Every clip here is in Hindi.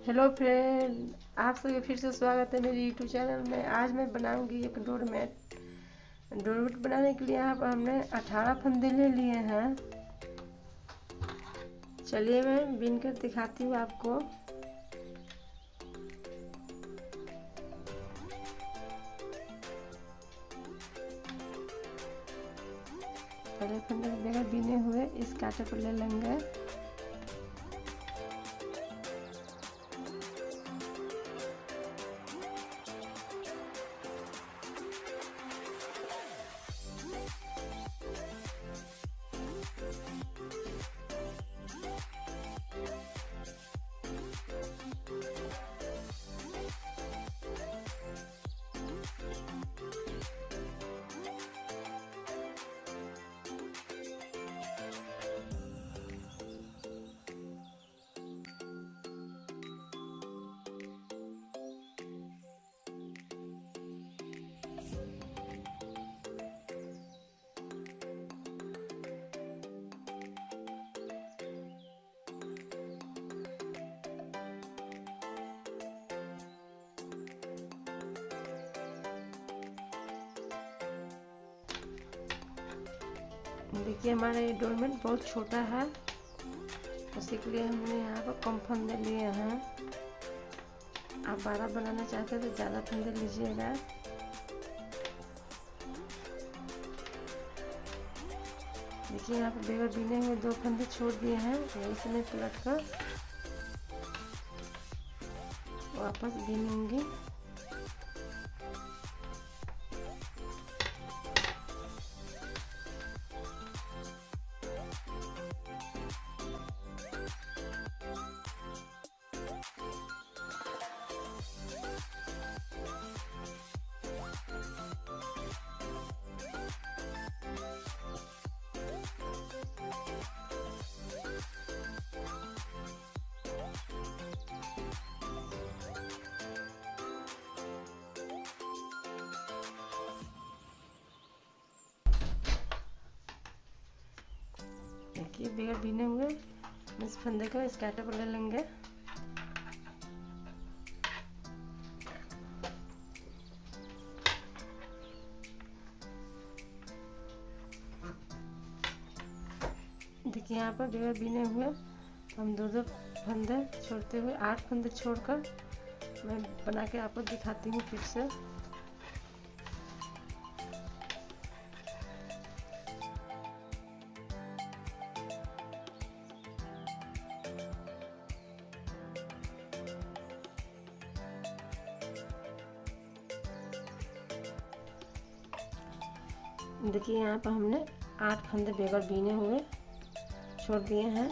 हेलो फ्रेंड, आप सभी फिर से स्वागत है मेरे यूट्यूब चैनल में। आज मैं बनाऊंगी एक डोरमेट। डोरमेट बनाने के लिए यहाँ पर हमने 18 फंदे ले लिए हैं। चलिए मैं बिनकर दिखाती हूँ आपको। पहले फंदे बगैर बिने हुए इस कांटे को ले लेंगे। देखिए हमारा ये डोरमेट बहुत छोटा है, उसी के लिए हमने यहाँ पर कम फंदे लिए हैं। आप 12 बनाना चाहते हैं तो ज़्यादा फंदे लीजिएगा। देखिए यहाँ पर बगैर बिने हुए 2 फंदे छोड़ दिए हैं, यही से मैं पलट कर वापस बिनूंगी। देखिए बगैर बिने हुए इस फंदे को इस कांटे को ले लेंगे। देखिए यहाँ पर बगैर बिने हुए हम 2 फंदे छोड़ते हुए 8 फंदे छोड़कर मैं बना के आपको दिखाती हूँ फिर से। देखिए यहाँ पर हमने 8 फंदे बगैर बिने हुए छोड़ दिए हैं।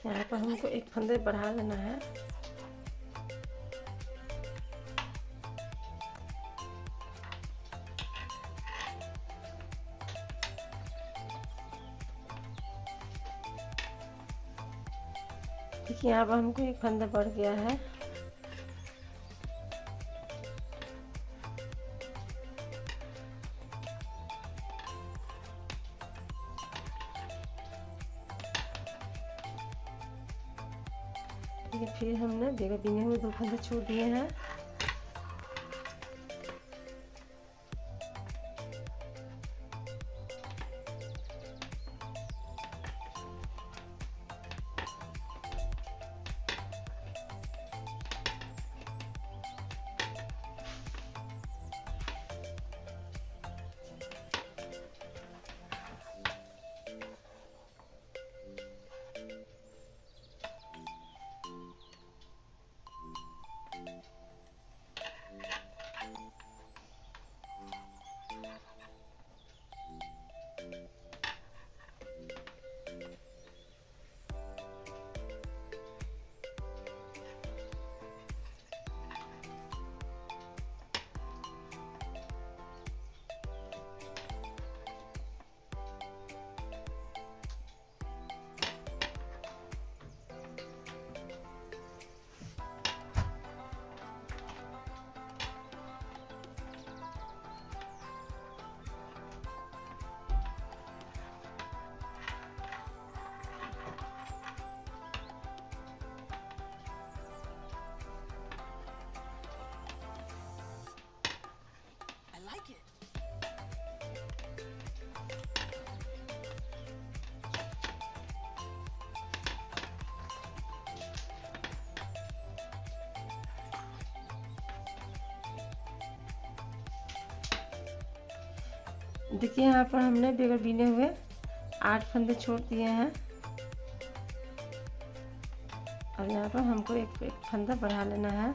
यहाँ पर हमको एक फंदे बढ़ा लेना है। देखिए यहाँ पर हमको एक फंदा बढ़ गया है। फिर हमने बगैर बिने हुए 2 फंदे छोड़ दिए हैं। देखिए यहाँ पर हमने बगैर बीने हुए 8 फंदे छोड़ दिए हैं और यहाँ पर हमको एक फंदा बढ़ा लेना है।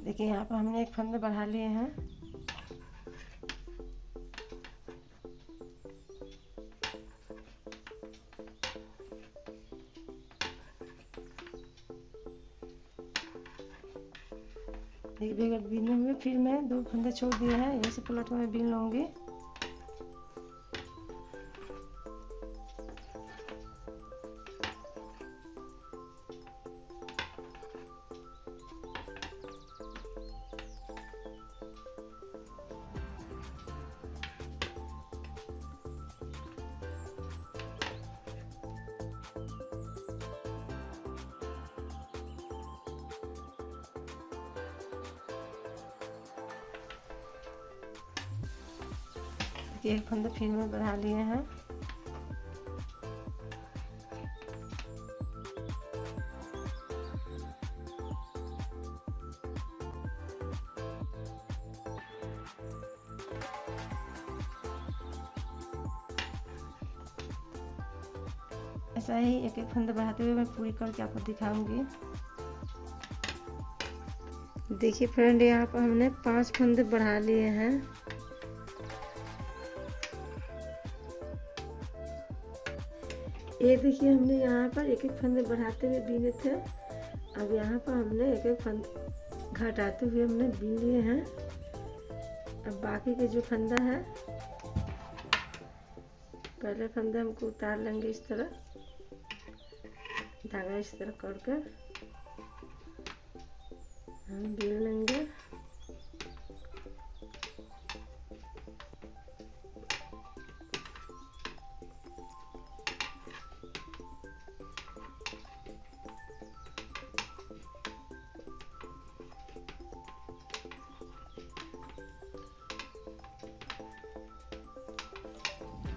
देखिए यहाँ पर हमने एक फंदे बढ़ा लिए हैं। एक बगैर बीने हुए फिर मैं 2 फंदे छोड़ दिए हैं, यहीं से पलट में बीन लूंगी। एक फंदा फिर में बढ़ा लिए हैं। ऐसा ही एक एक फंदा बढ़ाते हुए मैं पूरी करके आपको दिखाऊंगी। देखिए फ्रेंड, यहाँ पर हमने 5 फंदे बढ़ा लिए हैं। ये देखिए हमने यहाँ पर एक एक फंदे बढ़ाते हुए बीने थे, अब यहाँ पर हमने एक एक फंदे घटाते हुए हमने बीन लिए हैं। अब बाकी के जो फंदा है, पहले फंदे हमको उतार लेंगे इस तरह, धागा इस तरह करके हम बीन लेंगे।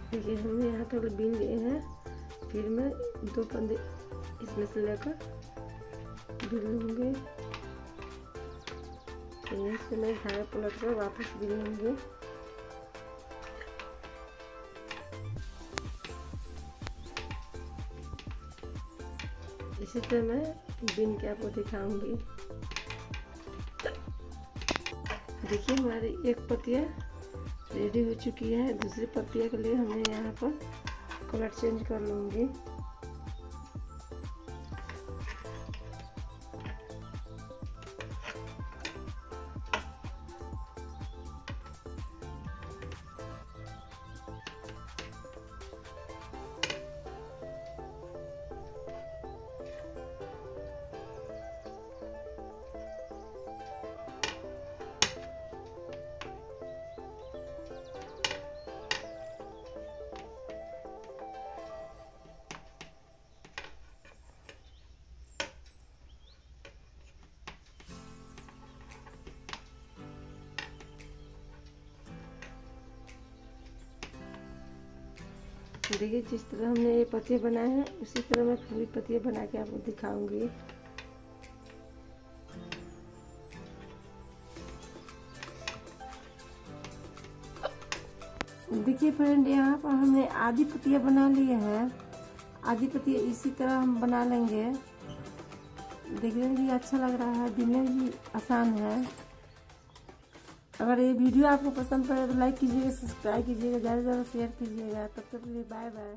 देखिए हमने यहाँ तक बीन लिए हैं, फिर मैं 2 फंदे इसमें से लेकर बीन लूँगी। यहीं से मैं धागा पलट कर वापस बीन लूँगी। इसी तरह मैं बीन के आपको दिखाऊंगी। देखिए हमारी एक पत्तियाँ रेडी हो चुकी है। दूसरी पत्तियाँ के लिए हमें यहाँ पर कलर चेंज कर लूँगी। देखिए जिस तरह हमने ये पत्तियाँ बनाए हैं उसी तरह मैं पूरी पत्तियाँ बना के आपको दिखाऊंगी। देखिए फ्रेंड, यहाँ पर हमने आधी पत्तियाँ बना लिए हैं। आधी पत्तियाँ इसी तरह हम बना लेंगे। देखने में भी अच्छा लग रहा है, बीनने में भी आसान है। अगर ये वीडियो आपको पसंद पड़े तो लाइक कीजिएगा, सब्सक्राइब कीजिएगा, ज़्यादा से ज़्यादा शेयर कीजिएगा। तब तक के लिए बाय बाय।